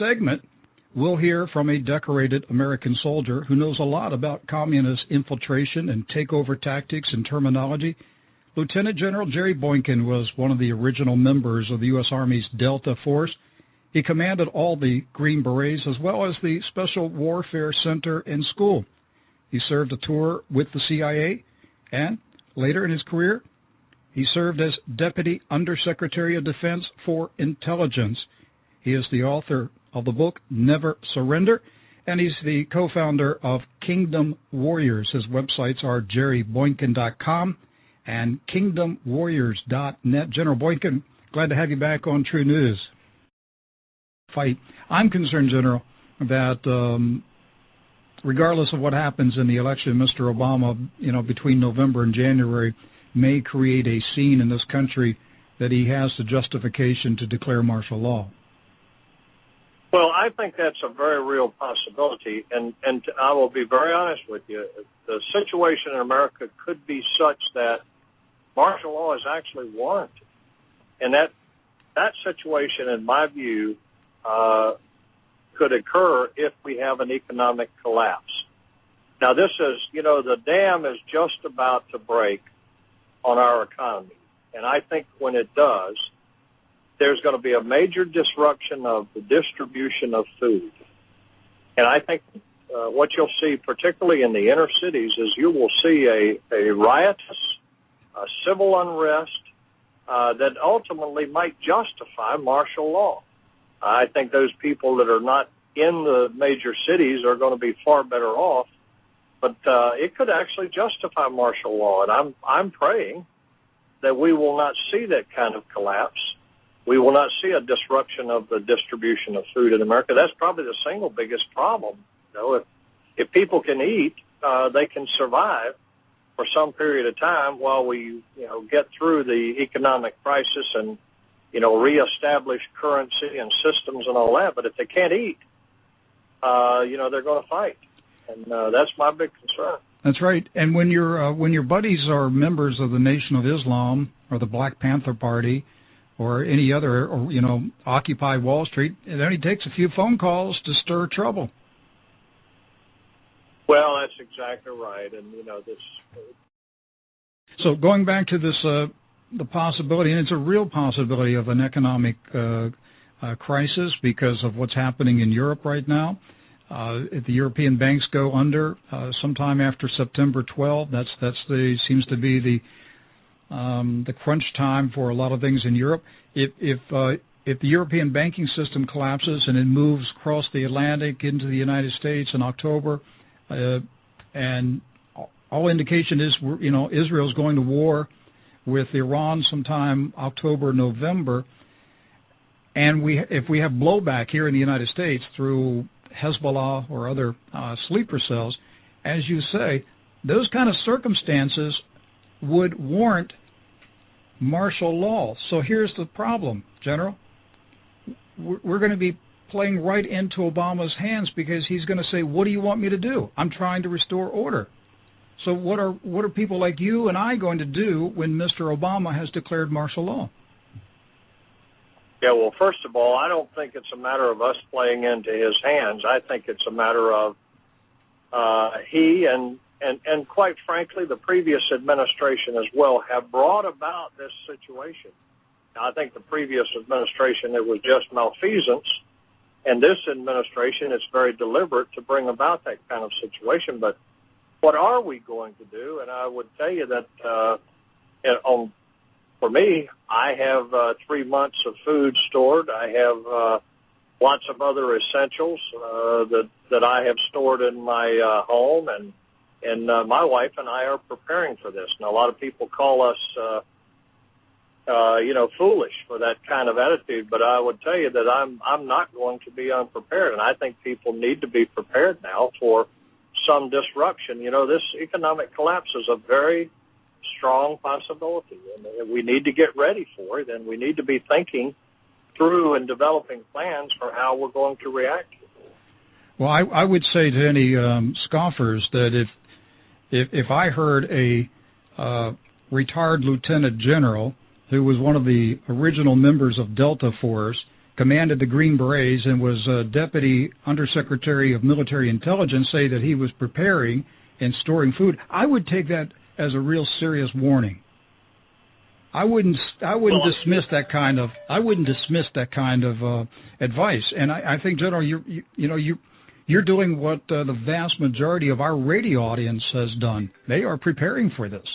segment, we'll hear from a decorated American soldier who knows a lot about communist infiltration and takeover tactics and terminology. Lieutenant General Jerry Boykin was one of the original members of the U.S. Army's Delta Force. He commanded all the Green Berets as well as the Special Warfare Center and School. He served a tour with the CIA, and later in his career, he served as Deputy Undersecretary of Defense for Intelligence. He is the author of the book Never Surrender, and he's the co-founder of Kingdom Warriors. His websites are jerryboykin.com and kingdomwarriors.net. General Boykin, glad to have you back on True News. I'm concerned, General, that regardless of what happens in the election, Mr. Obama, between November and January, may create a scene in this country that he has the justification to declare martial law. Well, I think that's a very real possibility, and I will be very honest with you. The situation in America could be such that martial law is actually warranted. And that situation, in my view, could occur if we have an economic collapse. Now, this is, the dam is just about to break on our economy. And I think when it does, there's going to be a major disruption of the distribution of food. And I think what you'll see, particularly in the inner cities, is you will see a riotous, civil unrest that ultimately might justify martial law. I think those people that are not in the major cities are going to be far better off, but it could actually justify martial law. And I'm praying that we will not see that kind of collapse. We will not see a disruption of the distribution of food in America. That's probably the single biggest problem. If people can eat, they can survive for some period of time while we, get through the economic crisis and, reestablish currency and systems and all that. But if they can't eat, they're going to fight, and that's my big concern. That's right. And when your buddies are members of the Nation of Islam or the Black Panther Party or any other, or Occupy Wall Street, it only takes a few phone calls to stir trouble. Well, that's exactly right, and this. So going back to this, the possibility, and it's a real possibility of an economic crisis because of what's happening in Europe right now. If the European banks go under sometime after September 12, seems to be the crunch time for a lot of things in Europe. If the European banking system collapses and it moves across the Atlantic into the United States in October, and all indication is Israel's going to war with Iran sometime October, November, and if we have blowback here in the United States through Hezbollah or other sleeper cells, as you say, those kind of circumstances would warrant martial law. So here's the problem, General. We're going to be playing right into Obama's hands because he's going to say, what do you want me to do? I'm trying to restore order. So what are people like you and I going to do when Mr. Obama has declared martial law? Yeah, well, first of all, I don't think it's a matter of us playing into his hands. I think it's a matter of he and quite frankly, the previous administration as well have brought about this situation. Now, I think the previous administration, it was just malfeasance, and this administration, it's very deliberate to bring about that kind of situation. But what are we going to do? And I would tell you that for me, I have 3 months of food stored. I have lots of other essentials that I have stored in my home, and my wife and I are preparing for this. Now, a lot of people call us, foolish for that kind of attitude, but I would tell you that I'm not going to be unprepared, and I think people need to be prepared now for some disruption. This economic collapse is a very strong possibility, and we need to get ready for it, and we need to be thinking through and developing plans for how we're going to react. Well, I would say to any scoffers that if I heard a retired lieutenant general who was one of the original members of Delta Force commanded the Green Berets and was Deputy Undersecretary of Military Intelligence, say that he was preparing and storing food, I would take that as a real serious warning. I wouldn't dismiss that kind of advice. And I think, General, you're doing what the vast majority of our radio audience has done. They are preparing for this.